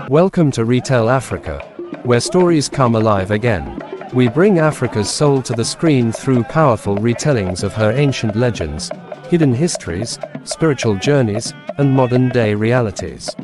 Welcome to Retell Africa, where stories come alive again. We bring Africa's soul to the screen through powerful retellings of her ancient legends, hidden histories, spiritual journeys, and modern-day realities.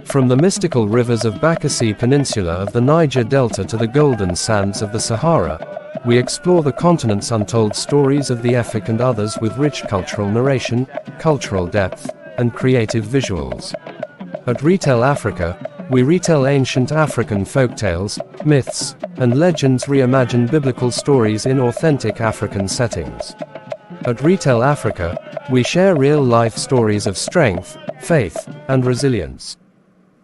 From the mystical rivers of Bakasi Peninsula of the Niger Delta to the golden sands of the Sahara, we explore the continent's untold stories of the Efik and others with rich cultural narration, cultural depth, and creative visuals. At Retell Africa, we retell ancient African folktales, myths, and legends, reimagine biblical stories in authentic African settings. At Retell Africa, we share real-life stories of strength, faith, and resilience.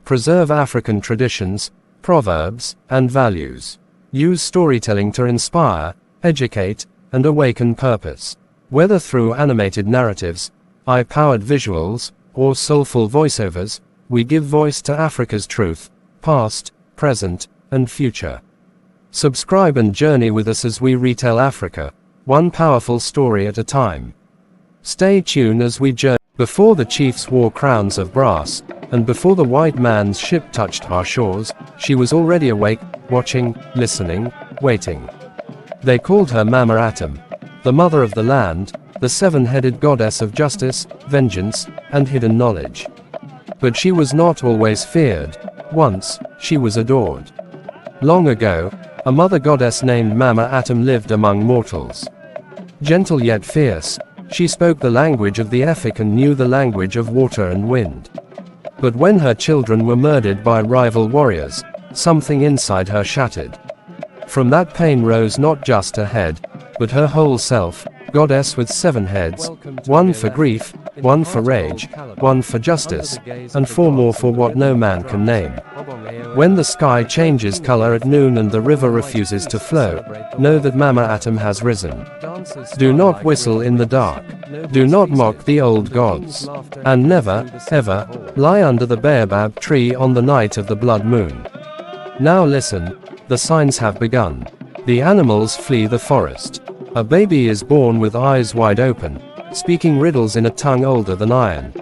Preserve African traditions, proverbs, and values. Use storytelling to inspire, educate, and awaken purpose. Whether through animated narratives, eye-powered visuals, or soulful voiceovers, we give voice to Africa's truth, past, present, and future. Subscribe and journey with us as we retell Africa, one powerful story at a time. Stay tuned as we journey. Before the chiefs wore crowns of brass, and before the white man's ship touched our shores, she was already awake, watching, listening, waiting. They called her Mamaratam, the mother of the land, the seven-headed goddess of justice, vengeance, and hidden knowledge. But she was not always feared. Once, she was adored. Long ago, a mother goddess named Mamaratam lived among mortals. Gentle yet fierce, she spoke the language of the Efik and knew the language of water and wind. But when her children were murdered by rival warriors, something inside her shattered. From that pain rose not just her head, but her whole self, goddess with 7 heads, one for grief, one for rage, one for justice, and 4 more for what no man can name. When the sky changes color at noon and the river refuses to flow, know that Mamaratam has risen. Do not whistle in the dark. Do not mock the old gods. And never, ever, lie under the baobab tree on the night of the blood moon. Now listen, the signs have begun. The animals flee the forest. A baby is born with eyes wide open, speaking riddles in a tongue older than iron.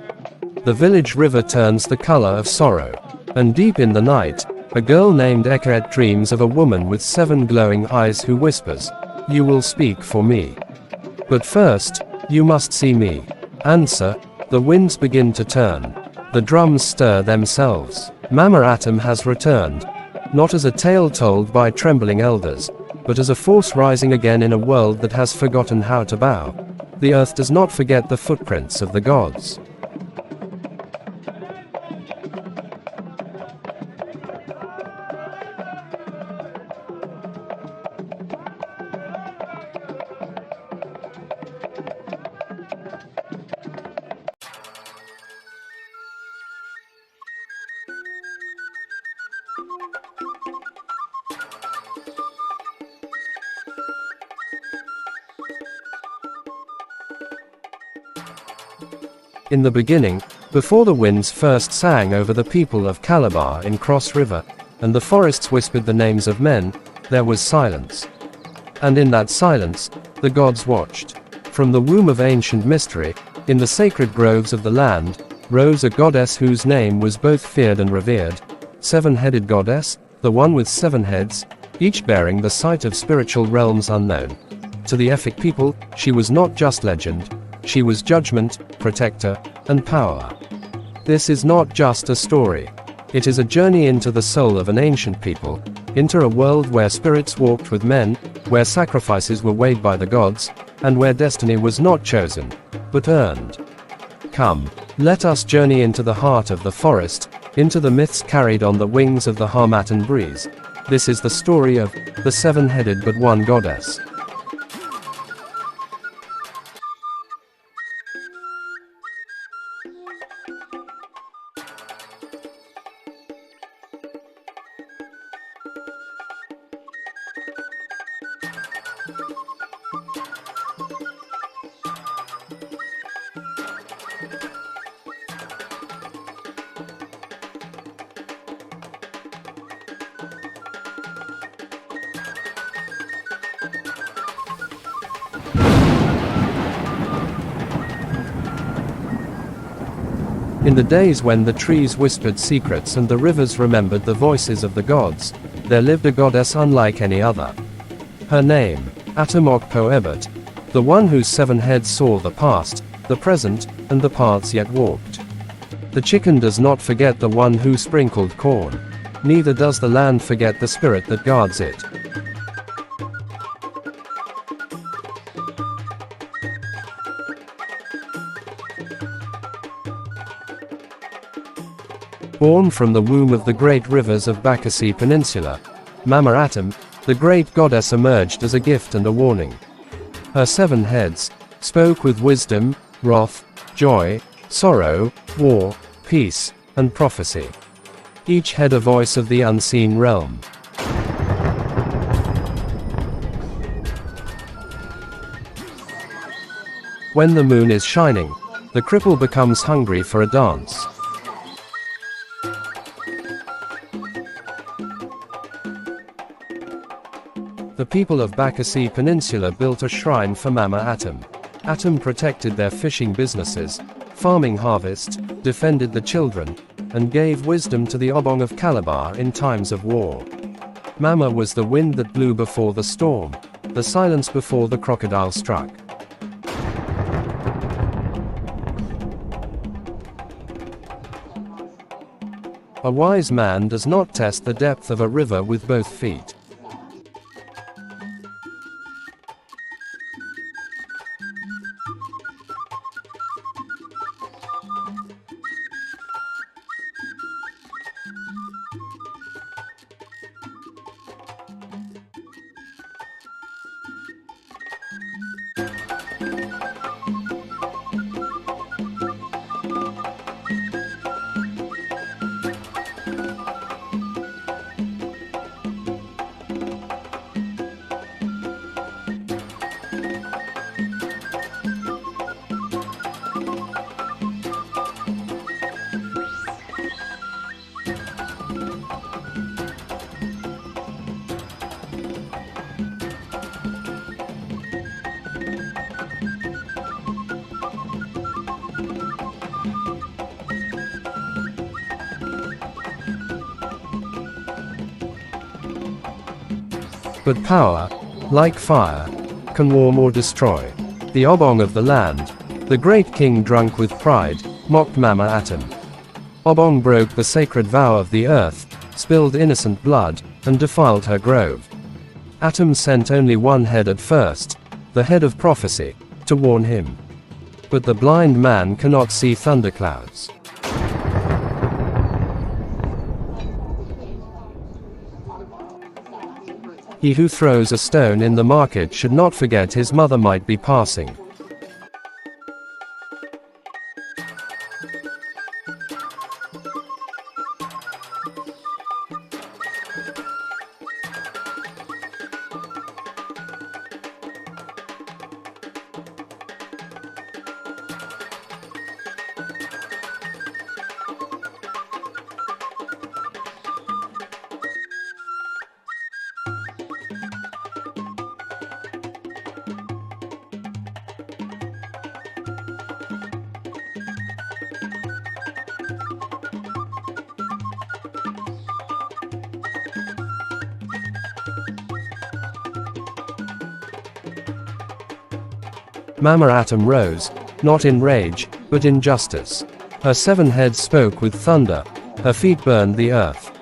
The village river turns the color of sorrow. And deep in the night, a girl named Eket dreams of a woman with 7 glowing eyes who whispers, "You will speak for me. But first, you must see me." Answer, the winds begin to turn. The drums stir themselves. Mamaratam has returned. Not as a tale told by trembling elders, but as a force rising again in a world that has forgotten how to bow. The earth does not forget the footprints of the gods. In the beginning, before the winds first sang over the people of Calabar in Cross River, and the forests whispered the names of men, there was silence. And in that silence, the gods watched. From the womb of ancient mystery, in the sacred groves of the land, rose a goddess whose name was both feared and revered, 7-headed goddess, the one with 7 heads, each bearing the sight of spiritual realms unknown. To the Efik people, she was not just legend. She was judgment, protector, and power. This is not just a story. It is a journey into the soul of an ancient people, into a world where spirits walked with men, where sacrifices were weighed by the gods, and where destiny was not chosen, but earned. Come, let us journey into the heart of the forest, into the myths carried on the wings of the Harmattan breeze. This is the story of the 7-headed but one goddess. In the days when the trees whispered secrets and the rivers remembered the voices of the gods, there lived a goddess unlike any other. Her name, ATIM OKPO-EBOT, the one whose 7 heads saw the past, the present, and the paths yet walked. The chicken does not forget the one who sprinkled corn. Neither does the land forget the spirit that guards it. Born from the womb of the great rivers of Bakasi Peninsula, Mamaratam, the great goddess emerged as a gift and a warning. Her 7 heads spoke with wisdom, wrath, joy, sorrow, war, peace, and prophecy. Each had a voice of the unseen realm. When the moon is shining, the cripple becomes hungry for a dance. The people of Bakasi Peninsula built a shrine for Mamaratam. Atim protected their fishing businesses, farming harvests, defended the children, and gave wisdom to the Obong of Calabar in times of war. Mama was the wind that blew before the storm, the silence before the crocodile struck. A wise man does not test the depth of a river with both feet. But power, like fire, can warm or destroy. The Obong of the land, the great king drunk with pride, mocked Mamaratam. Obong broke the sacred vow of the earth, spilled innocent blood, and defiled her grove. Atim sent only one head at first, the head of prophecy, to warn him. But the blind man cannot see thunderclouds. He who throws a stone in the market should not forget his mother might be passing. Mamaratam rose, not in rage, but in justice. Her 7 heads spoke with thunder, her feet burned the earth.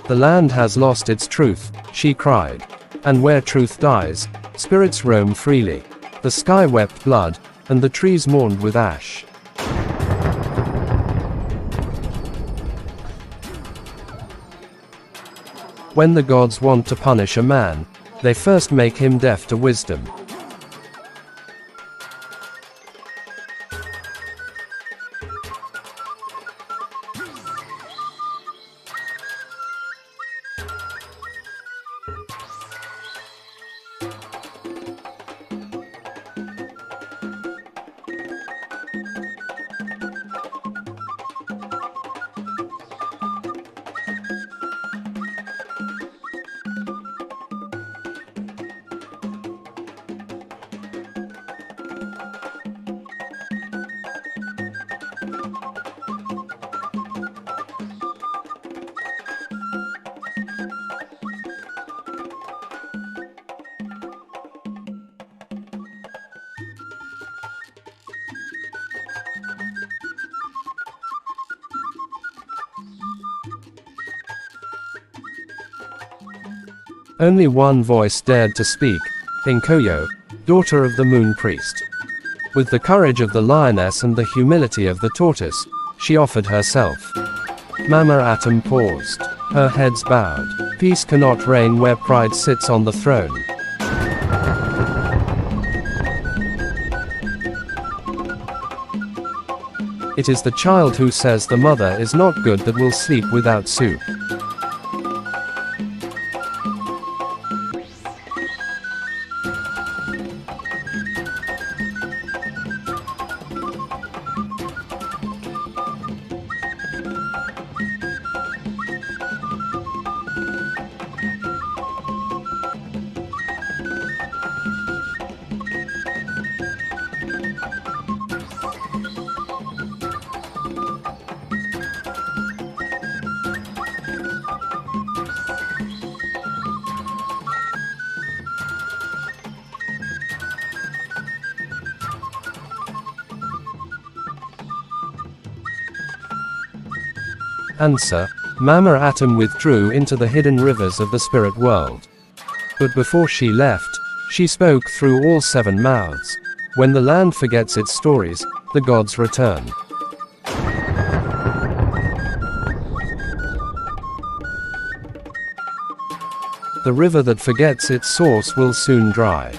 The land has lost its truth, she cried. And where truth dies, spirits roam freely. The sky wept blood, and the trees mourned with ash. When the gods want to punish a man, they first make him deaf to wisdom. Only one voice dared to speak, Nkoyo, daughter of the moon priest. With the courage of the lioness and the humility of the tortoise, she offered herself. Mamaratam paused. Her heads bowed. Peace cannot reign where pride sits on the throne. It is the child who says the mother is not good that will sleep without soup. Answer. Mamaratam withdrew into the hidden rivers of the spirit world. But before she left, she spoke through all 7 mouths. When the land forgets its stories, the gods return. The river that forgets its source will soon dry.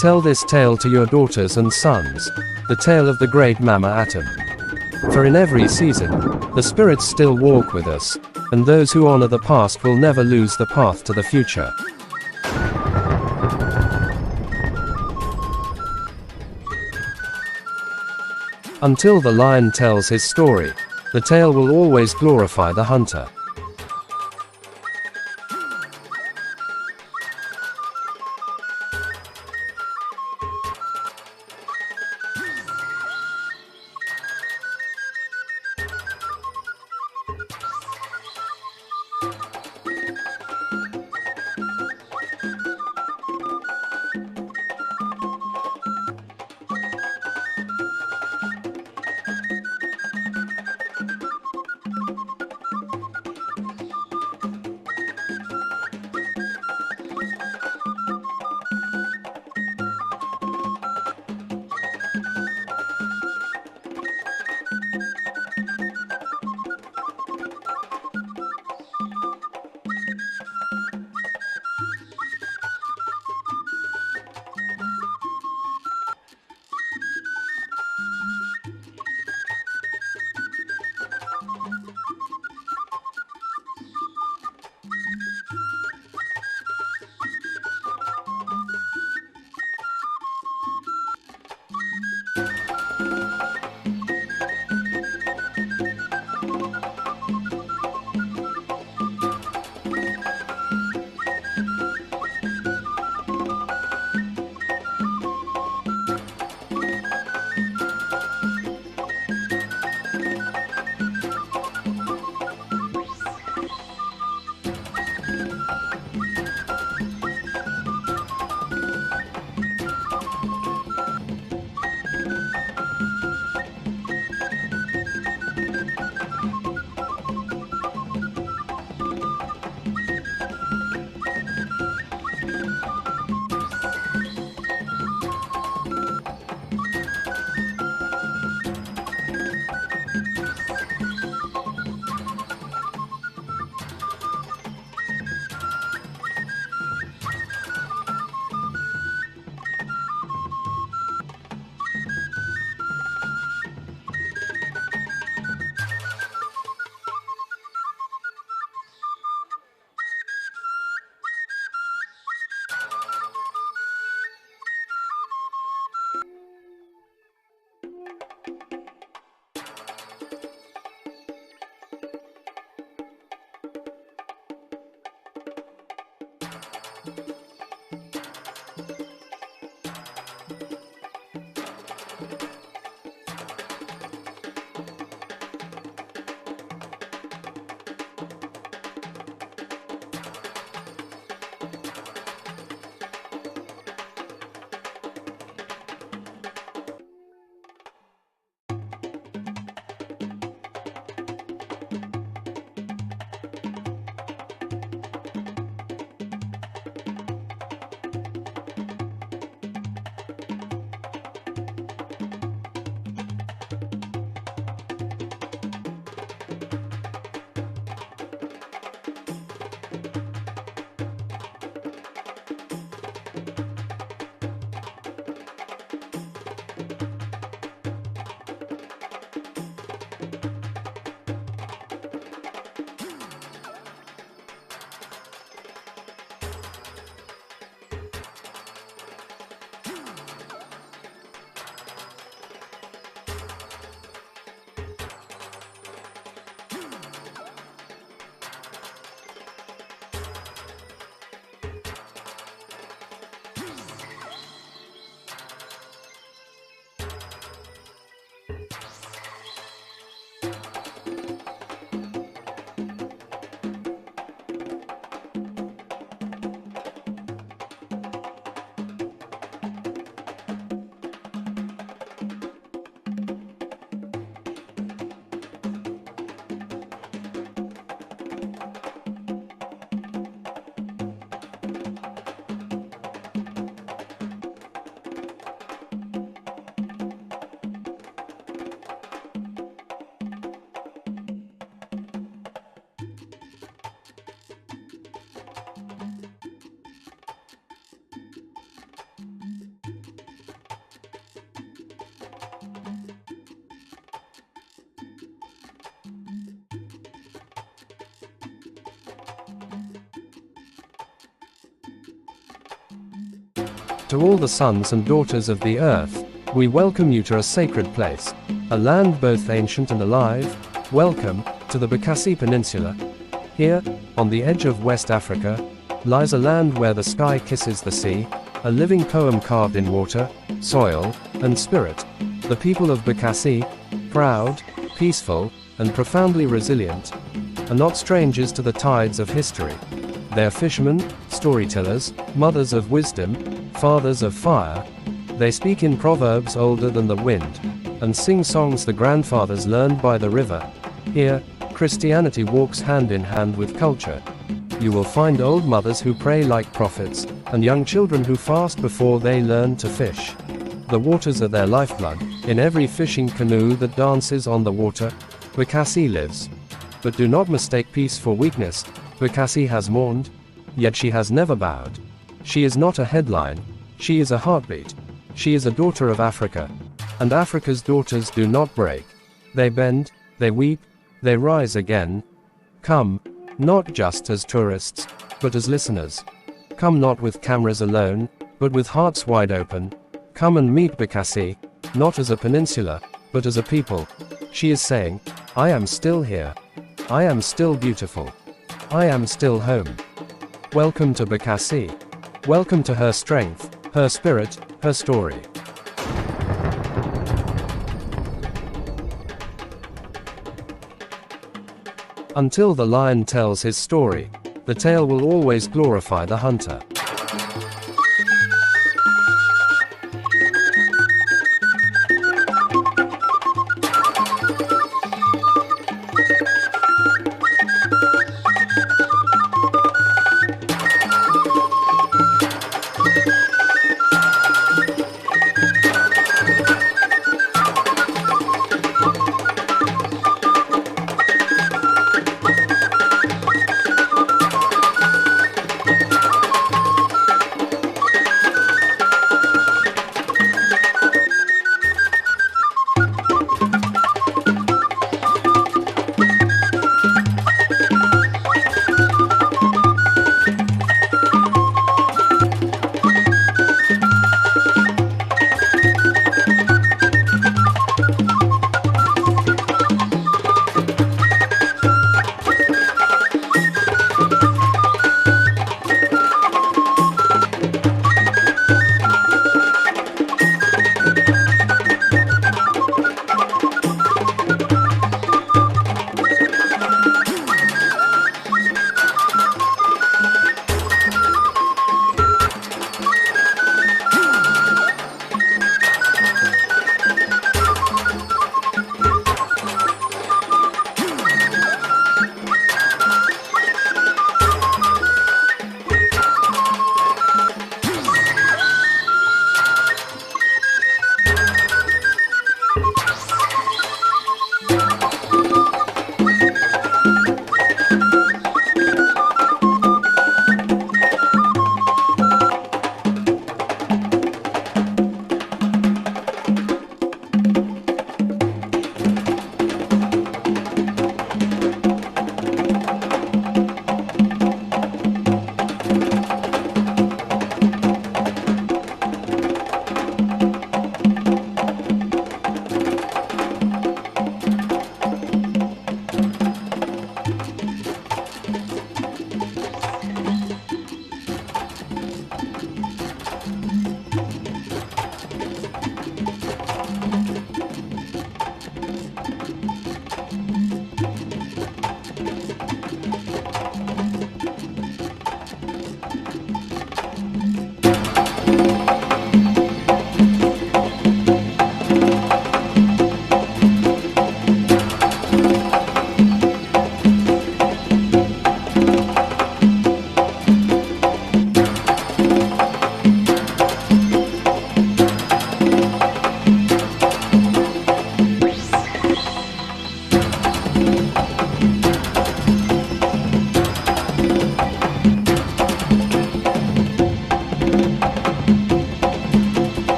Tell this tale to your daughters and sons, the tale of the great Mamaratam. For in every season, the spirits still walk with us, and those who honor the past will never lose the path to the future. Until the lion tells his story, the tale will always glorify the hunter. To all the sons and daughters of the earth, we welcome you to a sacred place, a land both ancient and alive. Welcome to the Bakasi Peninsula. Here, on the edge of West Africa, lies a land where the sky kisses the sea, a living poem carved in water, soil, and spirit. The people of Bakasi, proud, peaceful, and profoundly resilient, are not strangers to the tides of history. They are fishermen, storytellers, mothers of wisdom, fathers of fire. They speak in proverbs older than the wind, and sing songs the grandfathers learned by the river. Here, Christianity walks hand in hand with culture. You will find old mothers who pray like prophets, and young children who fast before they learn to fish. The waters are their lifeblood. In every fishing canoe that dances on the water, Bakasi lives. But do not mistake peace for weakness. Bakasi has mourned, yet she has never bowed. She is not a headline, she is a heartbeat. She is a daughter of Africa. And Africa's daughters do not break. They bend, they weep, they rise again. Come, not just as tourists, but as listeners. Come not with cameras alone, but with hearts wide open. Come and meet Bakasi, not as a peninsula, but as a people. She is saying, I am still here. I am still beautiful. I am still home. Welcome to Bakasi. Welcome to her strength, her spirit, her story. Until the lion tells his story, the tale will always glorify the hunter.